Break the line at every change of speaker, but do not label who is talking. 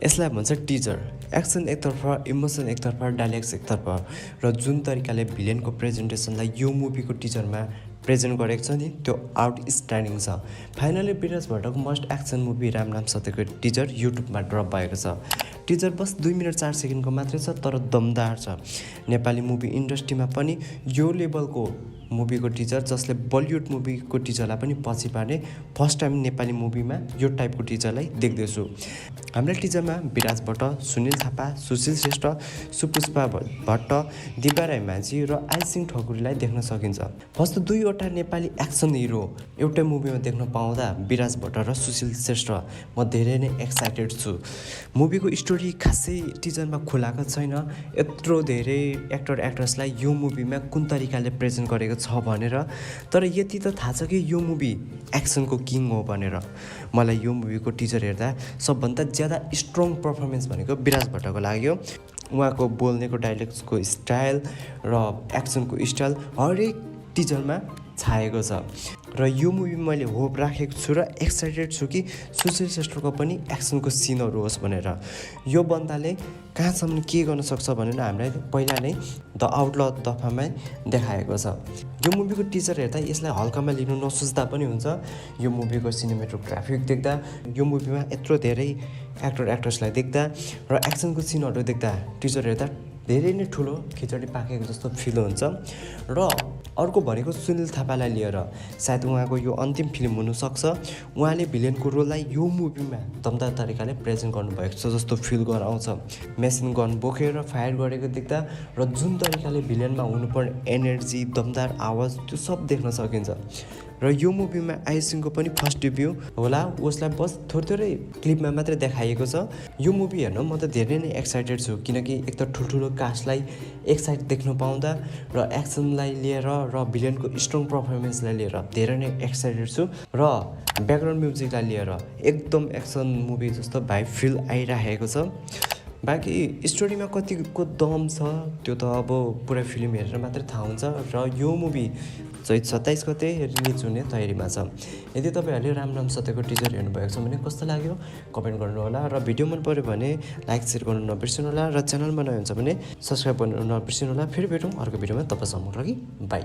यसलाई भन्छ teaser. Action एकतर्फ, इमोसन एकतर्फ, डायलेक्स एकतर्फ र जुन तरिकाले भिलेनको प्रेजेन्टेसनलाई यो मुभीको टिजरमा प्रेजेन्ट गरेको छ नि त्यो आउटस्ट्यान्डिङ छ। फाइनली विराज भट्टको मस्ट एक्सन मुभी राम नाम सत्यको टिजर युट्युबमा ड्रप भएको छ। टिजर बस 2 मिनट 4 सेकेन्डको मात्रै छ तर दमदार छ। नेपाली मुभी इन्डस्ट्रीमा पनि यो लेभलको मुभीको टिजर जसले बलिउड मुभीको टिजरलाई पनि पछि पार्ने फर्स्ट टाइम नेपाली मुभीमा यो टाइपको टिजरलाई देख्दैछु। हामीलाई टिजरमा विराज भट्ट, सुनिल थापा, सुशील श्रेष्ठ, सुपुष्पा भट्ट, दिव्या राई माझी र आइसिङ ठकुरीलाई देख्न सकिन्छ। फर्स्ट 2वटा नेपाली एक्सन हिरो एउटै मुभीमा देख्न पाउँदा विराज भट्ट र सुशील श्रेष्ठ म धेरै नै एक्साइटेड छु। मुभीको स्टोरी खासै टिजरमा खुलाएको छैन। यत्रो धेरै एक्टर एक्ट्रेसलाई यो मुभीमा कुन तरिकाले प्रेजेन्ट गरेको छ भनेर, तर यति त थाहा छ कि यो मुभी एक्सनको किङ हो भनेर। मलाई यो मुभीको टिजर हेर्दा सबभन्दा ज्यादा स्ट्रङ पर्फर्मेन्स भनेको विराज भट्टको लाग्यो। उहाँको बोल्नेको डायलग्सको स्टाइल र एक्सनको स्टाइल हरेक टिजरमा छाएको छ र यो मुभी मैले होप राखेको छु र एक्साइटेड छु कि सुशील श्रेष्ठको पनि एक्सनको सिनहरू होस् भनेर। यो बन्दाले कहाँसम्म के गर्न सक्छ भनेर हामीलाई पहिला नै द आउटल दफामै देखाएको छ। यो मुभीको टिजर हेर्दा यसलाई हल्कामा लिनु नसोच्दा पनि हुन्छ। यो मुभीको सिनेमेटोग्राफी देख्दा, यो मुभीमा यत्रो धेरै एक्टर एक्ट्रेसलाई देख्दा र एक्सनको सिनहरू देख्दा टिजर हेर्दा धेरै नै ठुलो खिचडी पाकेको जस्तो फिल हुन्छ। र अर्को भनेको सुनिल थापालाई लिएर सायद उहाँको यो अन्तिम फिल्म हुनसक्छ। उहाँले भिलेनको रोललाई यो मुभीमा दमदार तरिकाले प्रेजेन्ट गर्नुभएको छ जस्तो फिल गराउँछ। मेसिन गन बोकेर फायर गरेको देख्दा र जुन तरिकाले भिलेनमा हुनुपर्ने एनर्जी, दमदार आवाज त्यो सब देख्न सकिन्छ। र यो मुभीमा आइसिङको पनि फर्स्ट डेब्यू होला। उसलाई बस थोरै क्लिपमा मात्रै देखाइएको छ। यो मुभी हेर्न म त धेरै नै एक्साइटेड छु किनकि एक त ठुल्ठुलो कास्टलाई एक साइड देख्न पाउँदा र एक्सनलाई लिएर र भिलेनको स्ट्रङ पर्फर्मेन्सलाई लिएर धेरै नै एक्साइटेड छु। र ब्याकग्राउन्ड म्युजिकलाई लिएर एकदम एक्सन मुभी जस्तो भाइब फिल आइरहेको छ। बाँकी स्टोरीमा कतिको दम छ त्यो त अब पुरै फिल्म हेरेर मात्रै थाहा हुन्छ। र यो मुभी चैत 27 गते रिलिज हुने तयारीमा छ। यदि तपाईँहरूले राम नाम सत्यको टिजर हेर्नुभएको छ भने कस्तो लाग्यो कमेन्ट गर्नुहोला र भिडियो मन पऱ्यो भने लाइक सेयर गर्नु नबिर्सिनु होला र च्यानलमा नयाँ हुन्छ भने सब्सक्राइब गर्नु नबिर्सिनु होला। फेरि भेटौँ अर्को भिडियोमा। तबसम्मको लागि बाई।